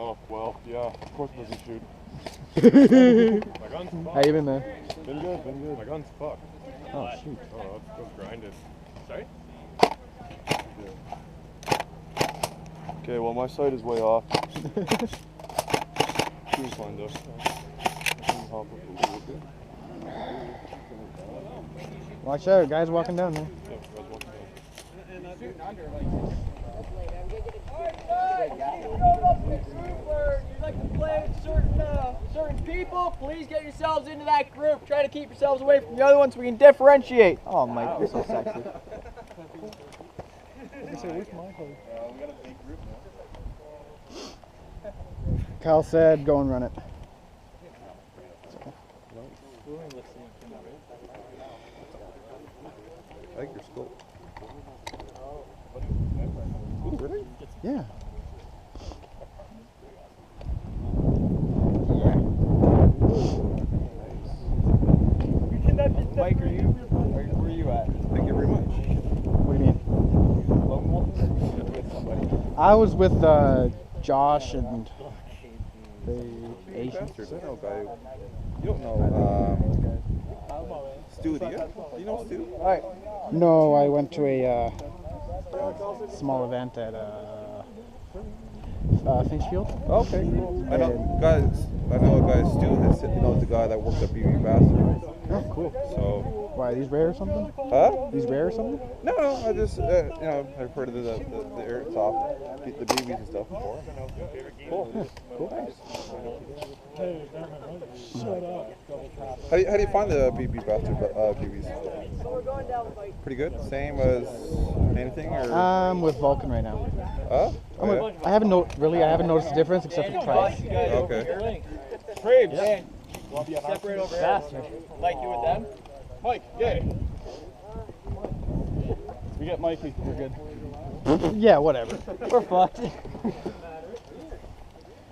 Oh, well, yeah, of course it doesn't shoot. My gun's fucked. How you been there? Been good. My gun's fucked. Oh, shoot. Oh, let's go grind it. Sorry? Yeah. Okay, well, my sight is way off. She was fine, though. I can hop up a little bit. Watch out, guys walking down there. Yeah, I was walking down. You like to play with certain people, please get yourselves into that group. Try to keep yourselves away from the other ones so we can differentiate. Oh, Mike, you're so sexy. Kyle said, go and run it. I like your scope. Ooh, really? Yeah. Mike, where are you at? Thank you very much. What do you mean? Lone Wolf? With somebody? I was with Josh and the Asian. Bastards, I know a guy. You don't know, Stu, do you? Do you know Stu? Alright. No, I went to a small event at Finchfield. Okay, cool. I know a guy, Stu, that knows the guy that works at BB Bastard. Oh, cool. So, Why, are these rare or something? huh? These rare or something? No, I just, I've heard of the airsoft, the BBs and stuff before. Cool. Cool. How do you find the BB Bastard BBs? Pretty good? Same as anything, or? I'm with Vulcan right now. Huh? I haven't noticed a difference except for price. Okay. Cribs. Separate over here. Like you with them? Mike, yay. We got Mikey, we're good. Yeah, whatever. We're fucked.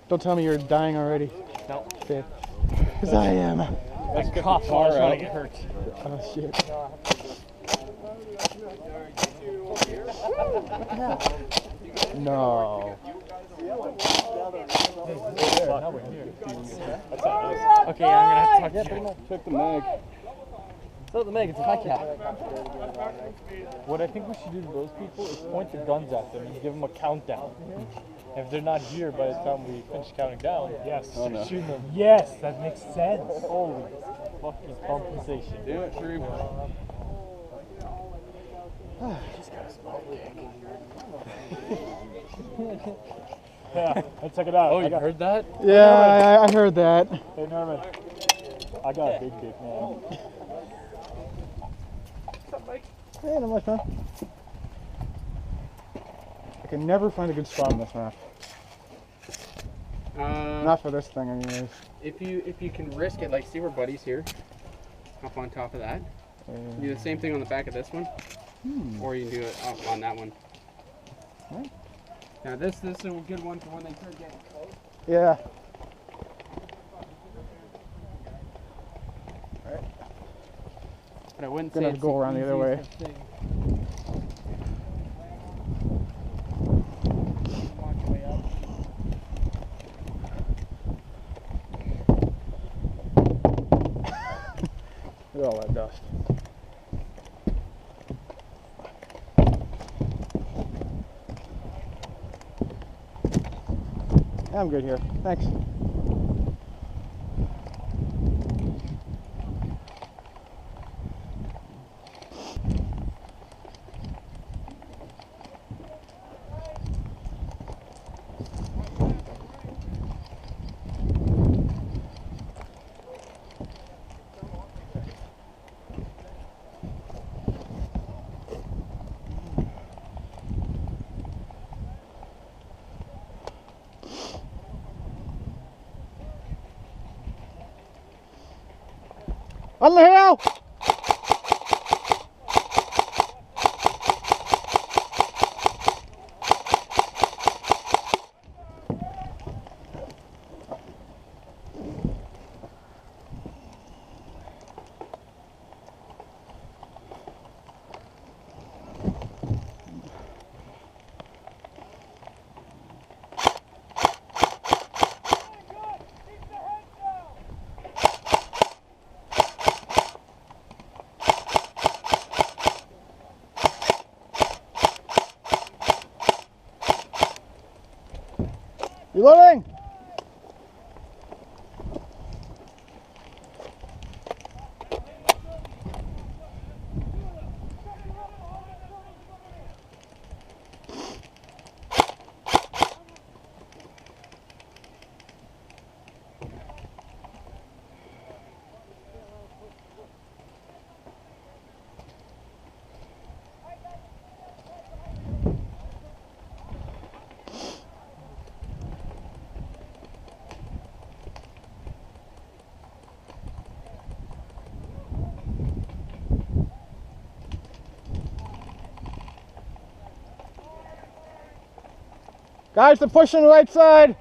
Don't tell me you're dying already. No. Because I am. That cough while trying to get hurt. Oh, shit. No. Okay, I'm gonna have to talk to you. Check the mag. It's not the Meg, it's a fat cat. What I think we should do to those people is point the guns at them and give them a countdown. If they're not here by the time we finish counting down, yes, shoot them. Yes, that makes sense. Holy fucking compensation. Damn it, Shreve. Just got a small kick. Yeah, let's check it out. Oh, you heard that? Yeah, I heard that. Hey, Norman. I got a big dick, man. Hey, not much, man. I can never find a good spot on this map. Not for this thing, anyways. If you can risk it, like see where Buddy's here, up on top of that. Do the same thing on the back of this one, or you can do it up on that one. Right. Now this is a good one for when they start getting close. Yeah. But I wouldn't Gonna say have to it's go the around the other way. easiest thing. Walk your way up. Look at all that dust. I'm good here. Thanks. On the hill! Reloading! Guys, they're pushing the right side.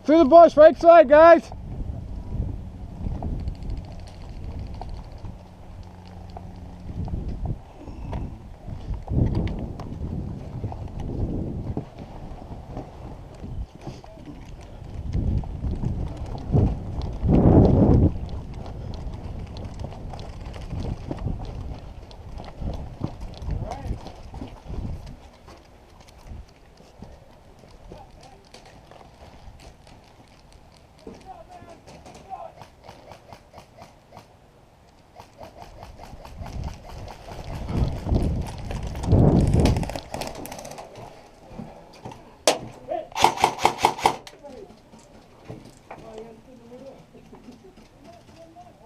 Through the bush, right side, guys.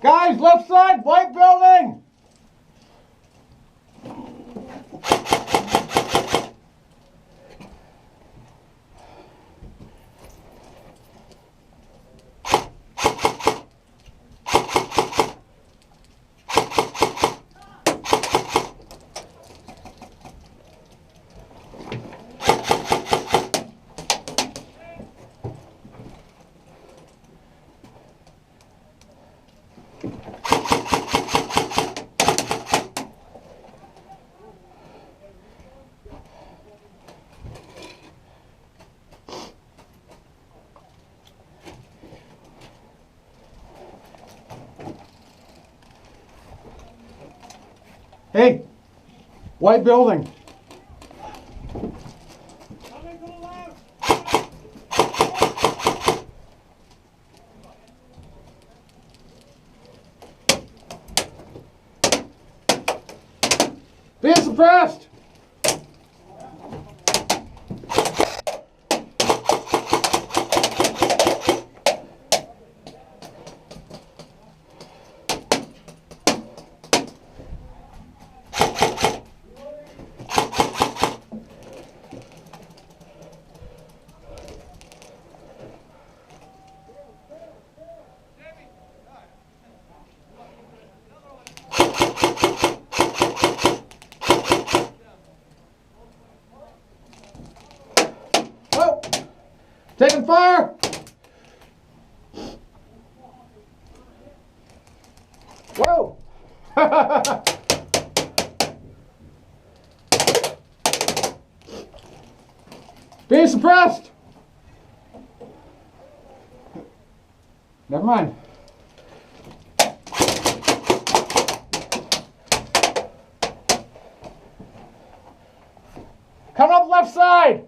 Guys, left side, white building. Hey, white building. Being suppressed. Taking fire! Whoa! Being suppressed! Never mind. Coming up left side!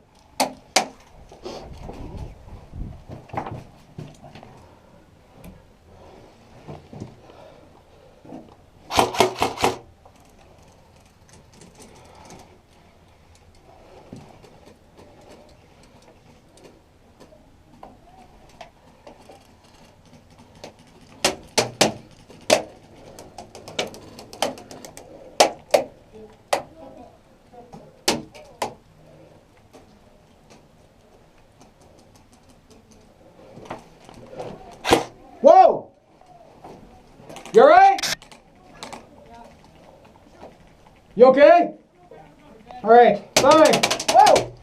You okay? All right, bye. Whoa!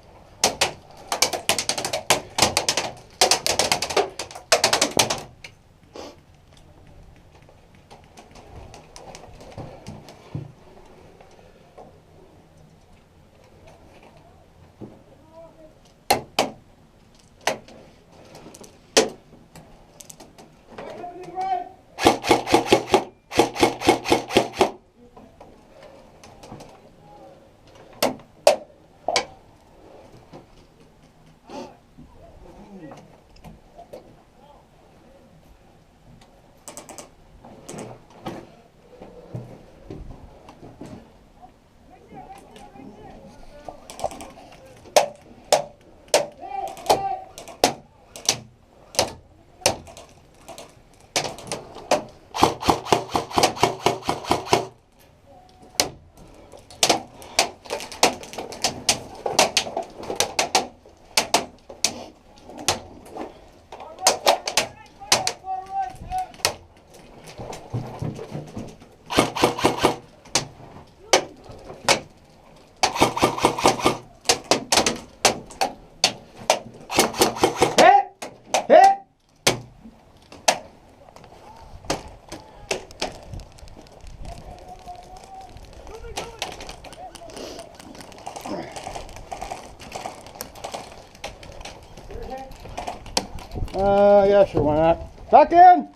Yeah, sure, why not? Tuck in!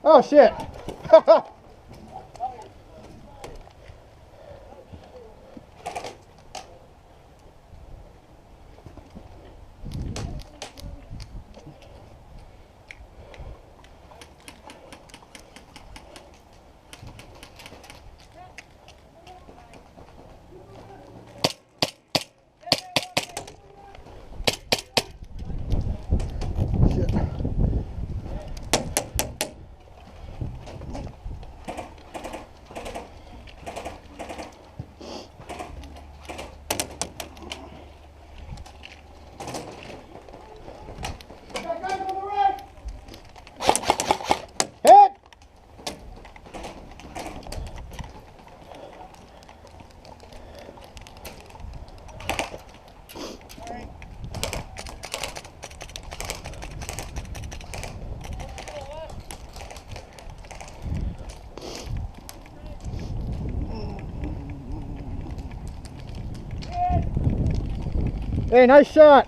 Oh, shit. Hey, nice shot.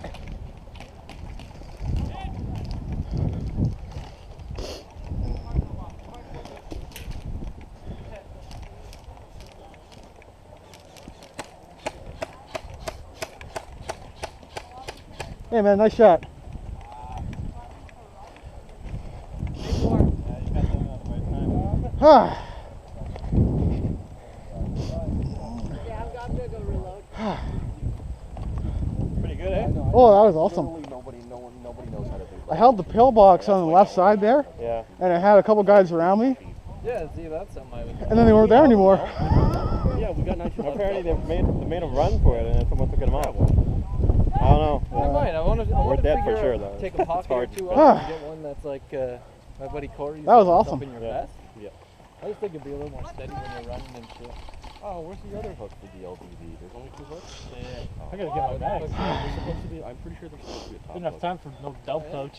Hey man, nice shot. Huh. Pretty good, eh? Oh, that was awesome. Nobody knows how to do I held the pillbox on the left side there, Yeah. and I had a couple guys around me, Yeah, see, that's something I would. and then they weren't there anymore. Yeah, we got nice. Apparently they made them run for it, and then someone took them out. I don't know. I might. I want to. We're dead for sure, though. Take a pocket or hard. two out and get one that's like my buddy Corey. That was awesome. In your Yeah. vest. Yeah. I just think it'd be a little more steady when you're running and shit. Oh, where's the other hook for the LDV? There's only 2 hooks? Yeah. I gotta get my bags. There's supposed to be, I'm pretty sure there's supposed to be a top Didn't have hook. time for no belt pouch.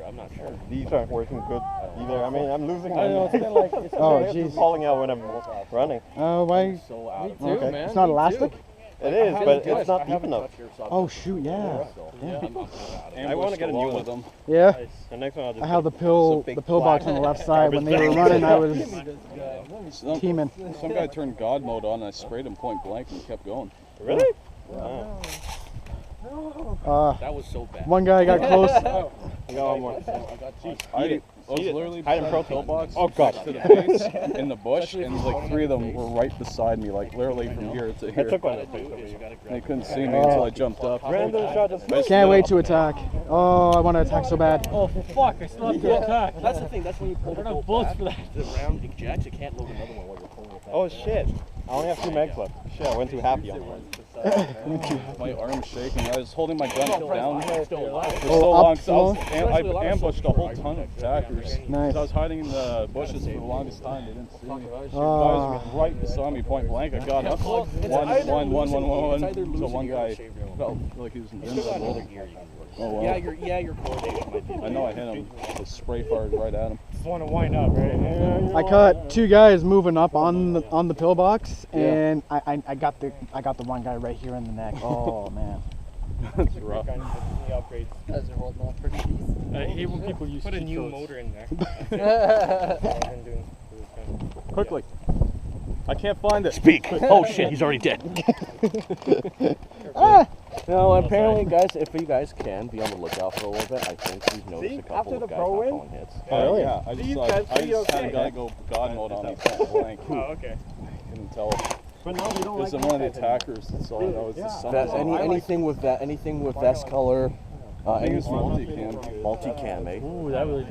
I'm not sure. These aren't working good either. I mean, I'm losing I know, them. it's been like, it's Oh, It's jeez. falling out when I'm running. Why? So out of Too, Okay. man. It's not Me elastic? too. It is, but good. it's not I deep haven't enough. touched your sub. Oh shoot, yeah. I want to get a new one. Yeah. The next one I'll just I held the big pillbox on the left side when they were running. I was teaming. Some guy turned God mode on and I sprayed him point blank and kept going. Really? That was so bad. One guy got close. I got one more. I was literally Hide in beside the protein. pillbox Oh god. to the face in the bush, and like 3 of them were right beside me, like literally from here to I here. took one of those pictures. They couldn't see me until I jumped up. Random shot just Can't wait to attack. Oh, I want to attack so bad. oh fuck, I still have to attack. That's the thing, that's when you pull I the don't have bolt bullets back, for that. the round ejects, you can't load another one while you're pulling it back. Oh shit. I only have 2 megs left. Shit, I went too happy on one. My arm's shaking. I was holding my gun down for so Oh, long. up So slow? I ambushed a whole ton of attackers. Nice. I was hiding in the bushes for the longest time. They didn't see me. Ah. Guys were right beside me, point blank. I got up. One. So one guy felt like he was invincible. Oh wow. Your coordination might be. I know I hit him. The spray fired right at him. Just want to wind up, right? I caught two guys moving up on the pillbox, and I got the one guy right here in the neck. Oh man. That's rough. Any upgrades. Guys are holding on pretty decent. I hate when people use Put a cheat new codes. motor in there. Quickly. I can't find it. Speak. Oh shit, he's already dead. No, apparently, guys, if you guys can be on the lookout for a little bit, I think we've noticed a couple of guys not calling hits. Oh yeah. I just had a guy go God mode on me point blank. Oh, okay. Couldn't tell. But now they don't like one of the attackers. That's all I know. It's just something. Anything with that, anything with vest color, I think it's multicam. multicam, eh? Ooh, that really.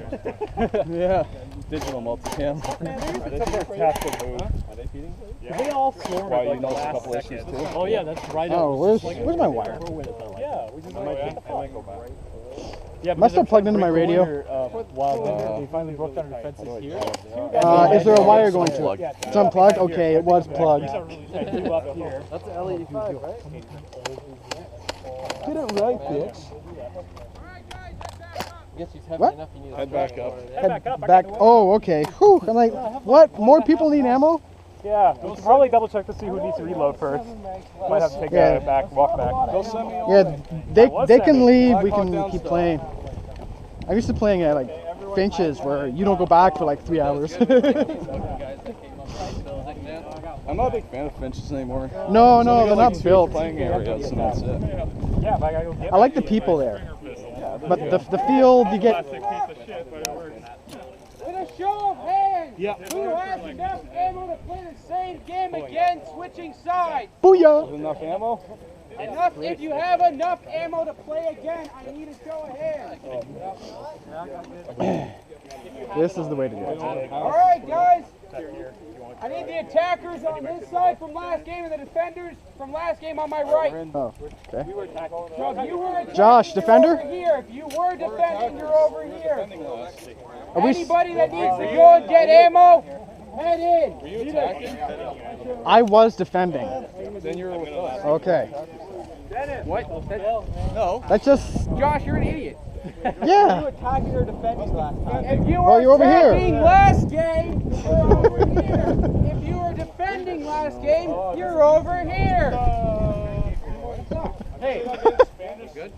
Yeah. Digital multicam. Tactical move. Are they feeding? Yeah. They all swarm Why at, like, you the noticed a last couple second. issues too? Oh yeah, that's right. Oh, where's my wire? Yeah, we just I might go back. Yeah, Am I still plugged into my radio? While they finally broke down our defenses here. Is there a wire going to it? It's unplugged? Okay, it was plugged. Up here. That's an L85, right? Get it right, bitch. I guess he's heavy What? enough. You need Head back up. Head back up. Back. Oh, okay. Whew. I'm like, what? More people need ammo? Yeah, we should probably double check to see who needs to reload first. Might have to take Yeah. a walk back. They'll send me Yeah, they can leave. We can keep playing. I'm used to playing at like Finches where you don't go back for like 3 hours. I'm not a big fan of Finches anymore. No, So no, we they're got, like, not two built. playing areas and that's it. Yeah, but I gotta go get I like the people there, but the field you get. With a show of hands, who has enough ammo to play the same game again, switching sides? Booyah! Enough ammo? Enough. If you have enough ammo to play again, I need a show of hands. This is the way to do it. All right, guys. I need the attackers on this side from last game and the defenders from last game on my right. Oh, okay. So if you were attacking, Josh, you're defender? over here. If you were defending, you're over here. Are we? Anybody that needs to go and get ammo, head in. Were you attacking? I was defending. Then you were with us. Okay. What? No. That's just. Josh, you're an idiot. Yeah. Attacking or defending last time? If you Well, were you're over here. attacking last game, you're over here. If you were defending last game, you're over here. Hey. Good.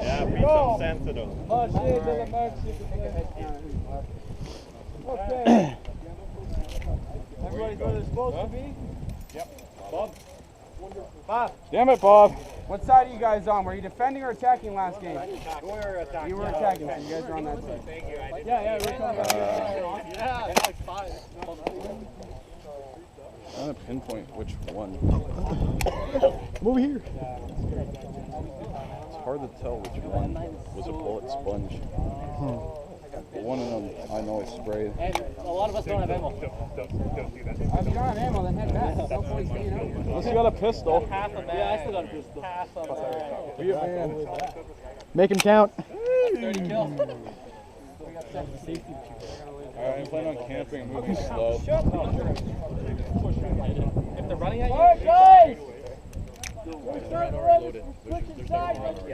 Yeah, be some sensitive. Okay. Everybody's where they're supposed to be? Bob, Damn it, Bob. What side are you guys on? Were you defending or attacking last game? You were attacking, so you guys are on that side. yeah, we're coming I'm gonna pinpoint which one. Over here. It's hard to tell which one was a bullet sponge. The one of them I know I sprayed. A lot of us don't have ammo. If you don't have ammo, then head back. No point staying out. Unless you got a pistol. Half a man. Yeah, I still got a pistol. Half a man. Be a man. Make him count. 30 kills. Alright, I'm planning on camping and moving slow. If they're running at you. Alright, guys! Switching sides. Let's go.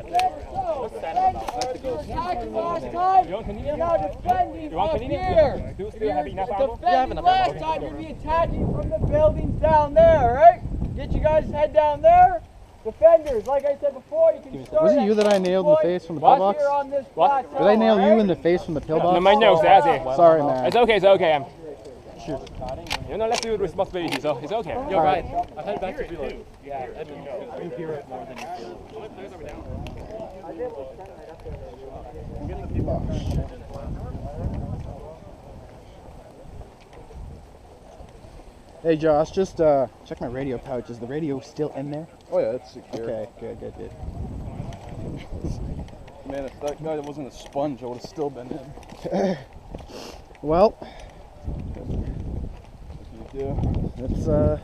You were attacking last time. You're now defending up here. Defending last time. You'll be attacking from the buildings down there, right? Get you guys head down there. Defenders, like I said before, you can start. Was it you that I nailed in the face from the pillbox? What? Did I nail you in the face from the pillbox? My nose, Azzy. Sorry, man. It's okay, You're not left with responsibility, so it's okay. You're right. I'll head back to reload. You hear it more than you feel it. Hey, Josh, just check my radio pouch. Is the radio still in there? Oh yeah, it's secure. Okay, good. Man, if that guy wasn't a sponge, I would have still been in. Well, Yeah. Let's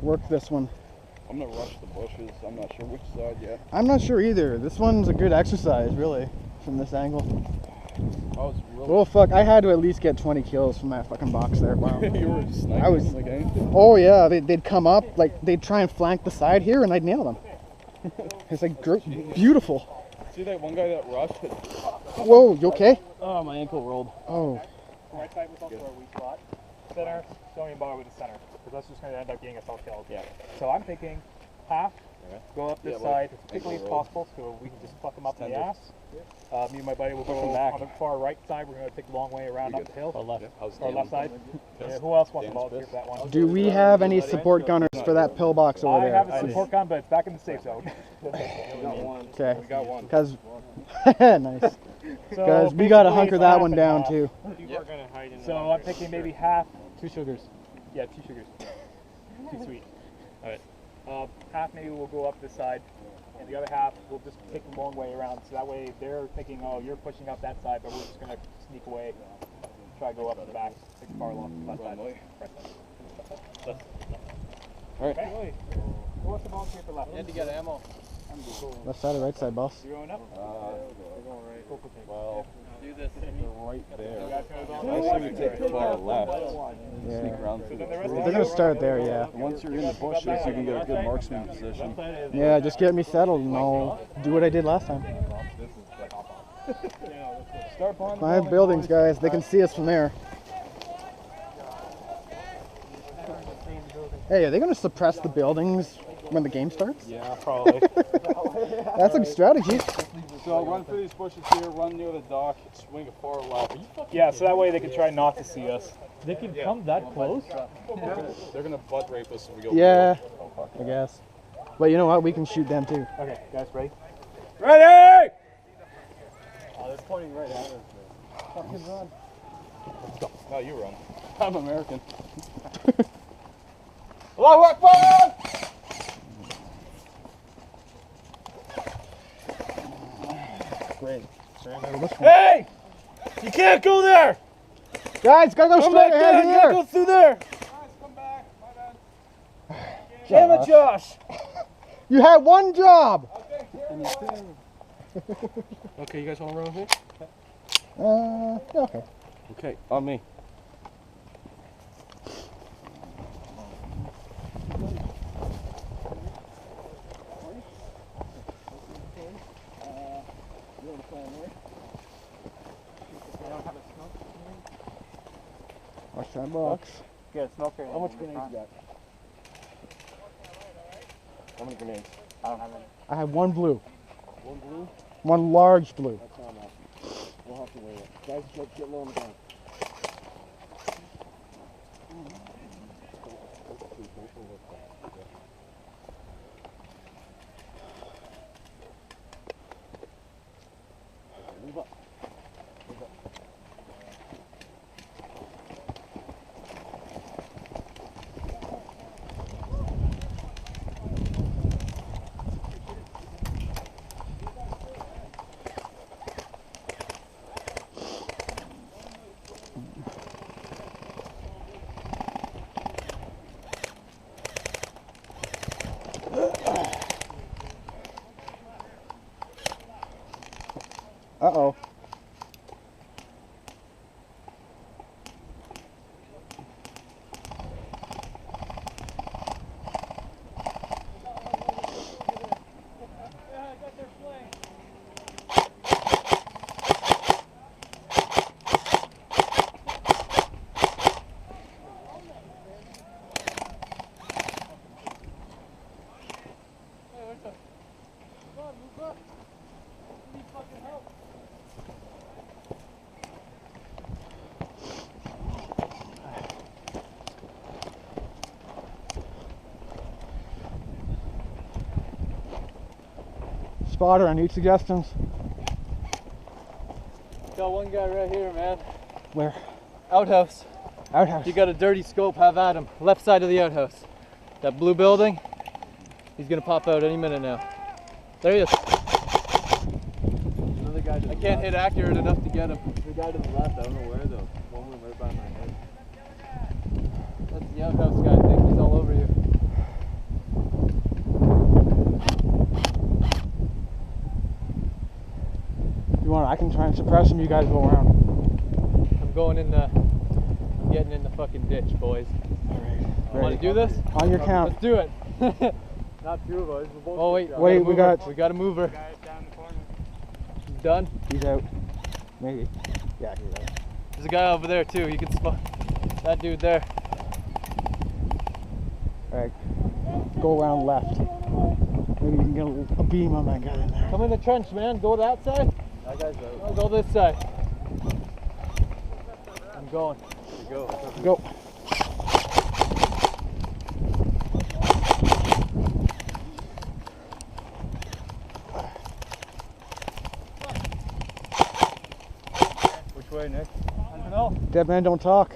work this one. I'm gonna rush the bushes. I'm not sure which side yet. I'm not sure either. This one's a good exercise, really, from this angle. I was really. Oh fuck! I had to at least get 20 kills from that fucking box there. Wow. You were sniping I was- like anything. Oh yeah, they'd come up, like they'd try and flank the side here, and I'd nail them. It's like beautiful. See that one guy that rushed? Whoa, you okay? Oh, my ankle rolled. Oh, Right side was also our weak spot. Center, don't even bother with the center, because that's just going to end up getting us all killed. Yeah. So I'm thinking half, go up this Yeah, well, side as quickly as ankle roll. possible so we can just fuck them up in the Tender. ass. Me and my buddy will go back. on the far right side. We're going to take the long way around up the hill. Or left. Or left side. Yeah, who else wants to volunteer for that one? do we have any support gunners for that pillbox over I there? have a support gun, but it's back in the safe zone. Okay. We got one. Because nice. Because we gotta hunker that one down too. So I'm thinking maybe half, 2 sugars. Yeah, 2 sugars. Too sweet. Alright. Half maybe we'll go up this side, and the other half we'll just take the long way around. So that way they're thinking, oh, you're pushing up that side, but we're just gonna sneak away. Try to go up the back, take the far left side. Right side. Alright. Okay. Who wants to volunteer for left? And you got ammo. Left side or right side, boss? You going up? Well, Do this. right there. You guys gonna go I up? say we take the far left. Yeah. Sneak around through the Then the rest trees. They're gonna start there, yeah. Once you're in the bushes, you can get a good marksman position. Yeah, just get me settled and I'll do what I did last time. Start pulling. 5 buildings, guys. They can see us from there. Hey, are they gonna suppress the buildings when the game starts? Yeah, probably. That's a strategy. So run through these bushes here, run near the dock, swing a far left. Yeah, so that way they can try not to see us. They can come that close? They're gonna butt rape us if we go. Yeah, I guess. But you know what? We can shoot them too. Okay, guys, ready? Ready! Oh, they're pointing right at us. Fucking run. No, you run. I'm American. Allahu Akbar! Great. Hey! You can't go there! Guys, gotta go straight ahead You gotta go here. through there! Damn it, Josh! You had one job. Okay, you guys want to run here? Yeah, okay. Okay, on me. Watch that box. Yeah, smoker. How much grenades you got? How many grenades? I don't have any. I have one blue. One blue? One large blue. That's not enough. We'll have to weigh it. Guys, get low on the ground. Move up. Uh-oh. Spotter, any suggestions? Got one guy right here, man. Where? Outhouse. Outhouse. You got a dirty scope, have at him. Left side of the outhouse. That blue building, he's gonna pop out any minute now. There he is. Another guy to I can't hit accurate enough to get him. the guy to the left, I don't know where though. One went right by my head. That's The outhouse guy thinks he's all over you. If you want, I can try and suppress him. You guys go around. I'm going in the. I'm getting in the fucking ditch, boys. Want to do this? On your count. Let's do it. Not two of us. We're both Oh wait, Wait, we got. we got a mover. He's done. He's out. Maybe. Yeah, he's out. There's a guy over there too. You can spot that dude there. All right. Go around left. Maybe you can get a beam on that guy in there. Come in the trench, man. Go that side. That guy's out. I'll go this side. I'm going. Go. Which way, Nick? I don't know. Dead man don't talk.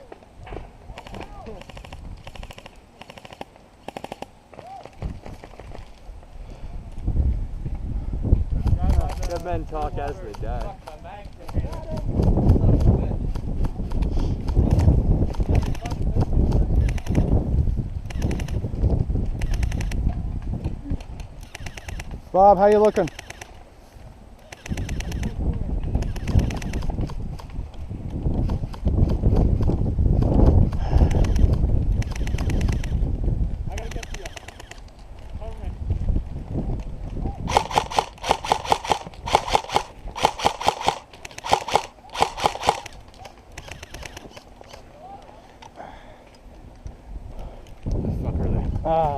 Dead men talk as they die. Bob, how you looking?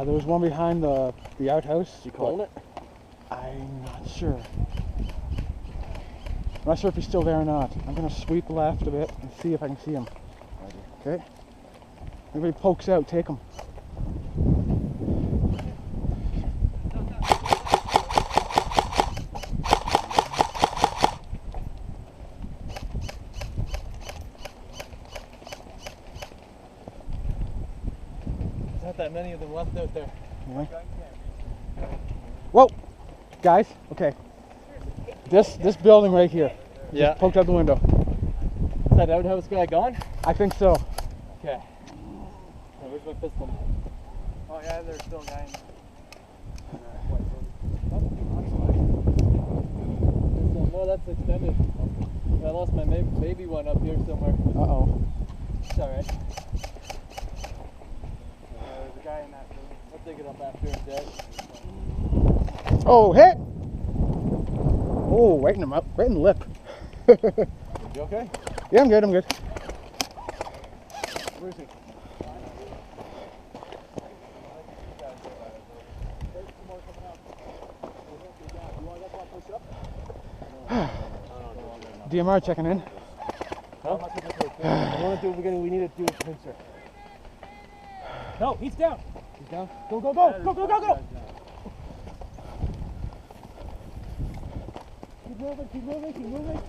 There was one behind the outhouse. You calling it? I'm not sure. I'm not sure if he's still there or not. I'm gonna sweep left a bit and see if I can see him. Okay? If he pokes out, take him. Not that many of them left out there. Yeah. Whoa! Guys, okay. This building right here. Yeah. Just poked out the window. Is that outhouse guy gone? I think so. Okay. Where's my pistol? Oh yeah, there's still a guy in No, that's extended. I lost my baby one up here somewhere. Uh-oh. It's alright. there's a guy in that building. I'll take it up after him dead. Oh, hit! Oh, right in the mouth, right in the lip. You okay? Yeah, I'm good, I'm good. Where is he? DMR checking in. Huh? We need to do a pincer. No, he's down. He's down. Go, go, go, go, go, go, go. Keep moving, keep moving, keep moving.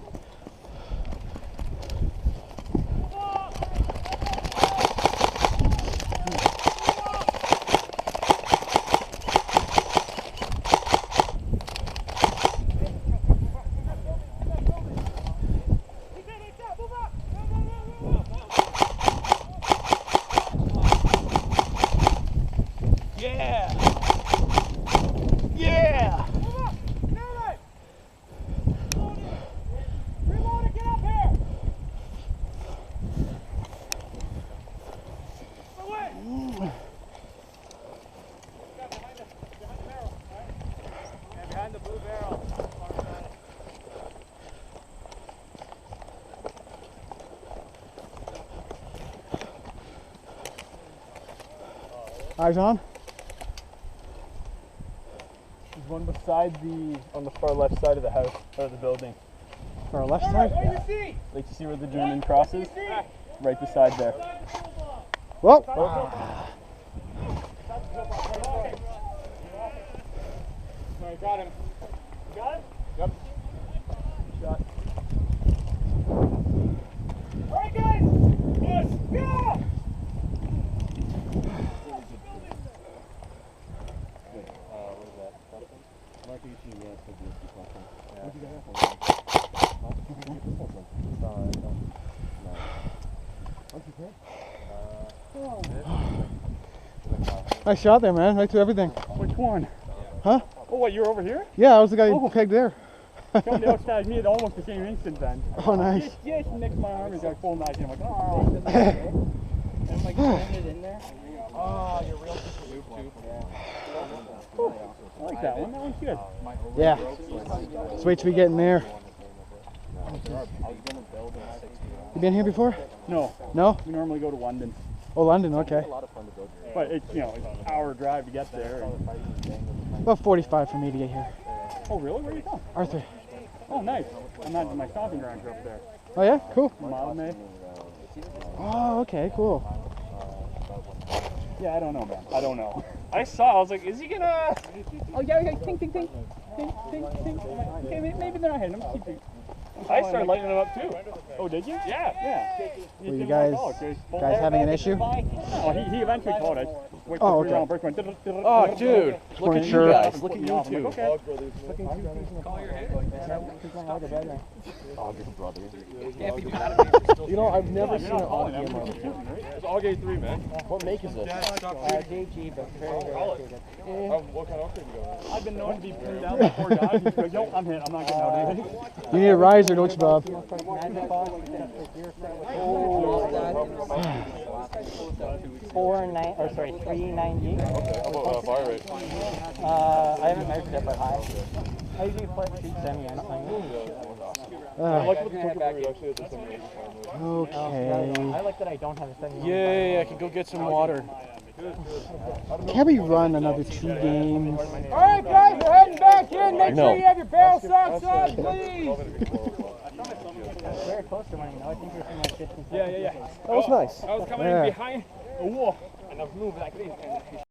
Eyes on. There's one beside on the far left side of the house, or the building. For our left side. Like, you see where the German cross is? Right beside there. Whoa! Alright, got him. You got him? Yep. Shot. Alright, guys! Yes! Yeah! Nice shot there, man. Right through everything. Which one? Huh? Oh, what, you're over here? Yeah, I was the guy who pegged there. Somebody outside me at almost the same instant then. Oh, nice. Just next to my arm, he's got full knife, and I'm like, oh. And like send it in there. Oh, you're real super loop too. I like that one. That one's good. Yeah. Let's wait till we get in there. You been here before? No, No? we normally go to London. Oh, London, okay. But it's, you know, it's an hour drive to get there. About 45 for me to get here. Oh, really? Where are you from? Arthur. Oh, nice. I'm not, my stomping grounds are up there. Oh, yeah? Cool. Malamé. Oh, okay, cool. Yeah, I don't know, man. I don't know. I saw, I was like, is he gonna... Oh, yeah, ting, ting, ting. Ting, ting, ting. Okay, maybe they're not hitting him. Keep it. I started lighting them up too. Oh, did you? Yeah. Yeah. Were you guys having an issue? Oh, he eventually told us. Oh, okay. Oh, dude. Look at Sure. you guys. Look at you two. Okay. Oh, your brother. You know, I've never seen an Augie game like this. It's all gate 3, man. What make is this? JG, but very, very good. What kind of outfit you got? I've been known to be pinned down by 4 guys. He's like, yo, I'm hit. I'm not getting out anything. You need a riser, don't you, Bob? $3.98. How about fire rate? I haven't measured it, but high. I usually play shoot semi or something. I like what the Tokyo Brewery actually has a semi. Okay. I like that I don't have a semi. Yay, I can go get some water. Can we run another 2 games? Alright guys, we're heading back in. Make sure you have your barrel socks on, please. Very close to running though. I think we're from like 15 seconds. Yeah. That was nice. I was coming Yeah. in behind. Whoa. And I was moving like this.